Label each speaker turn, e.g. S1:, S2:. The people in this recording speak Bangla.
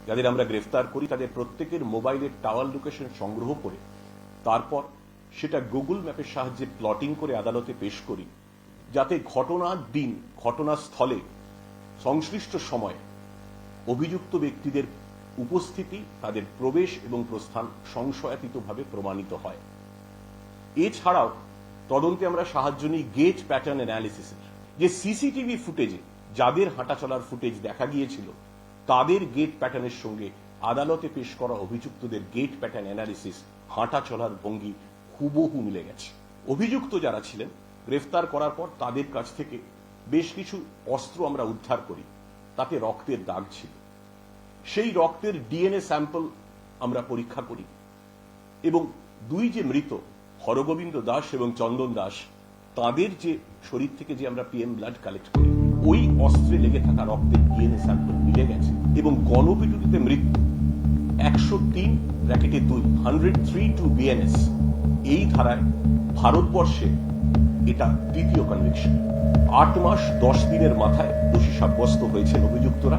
S1: যাদের আমরা গ্রেফতার করি তাদের প্রত্যেকের মোবাইলের টাওয়ার লোকেশন সংগ্রহ করে তারপর সেটা গুগল ম্যাপের সাহায্যে প্লটিং করে আদালতে পেশ করি, যাতে ঘটনার দিন ঘটনাস্থলে সংশ্লিষ্ট সময়ে অভিযুক্ত ব্যক্তিদের উপস্থিতি, তাদের প্রবেশ এবং প্রস্থান সংশয়াতীতভাবে প্রমাণিত হয়। এছাড়াও তদন্তে আমরা সাহায্য নিই গেট প্যাটার্ন অ্যানালিসিসের। যে সিসিটিভি ফুটেজে যাদের হাঁটাচলার ফুটেজ দেখা গিয়েছিল তাদের গেট প্যাটার্নের সঙ্গে আদালতে পেশ করা অভিযুক্তদের গেট প্যাটার্ন অ্যানালিসিস, হাঁটা চলার ভঙ্গি হুবহু মিলে গেছে। অভিযুক্ত যারা ছিলেন গ্রেফতার করার পর তাদের কাছ থেকে বেশ কিছু অস্ত্র আমরা উদ্ধার করি, তাতে রক্তের দাগ ছিল। সেই রক্তের ডিএনএ স্যাম্পল আমরা পরীক্ষা করি এবং দুই যে মৃত হরগোবিন্দ দাস এবং চন্দন দাস, তাদের যে শরীর থেকে যে আমরা পিএম ব্লাড কালেক্ট করি, ওই অস্ত্রে লেগে থাকা রক্তের ডিএনএ স্যাম্পল মিলে গেছে এবং গণপিটুনিতে মৃত্যু 103(2) 103(2) বিএনএস এই ধারায় ভারতবর্ষে এটা দ্বিতীয় কনভিকশন। 8 মাস 10 দিনের মাথায় দোষী সাব্যস্ত হয়েছেন অভিযুক্তরা।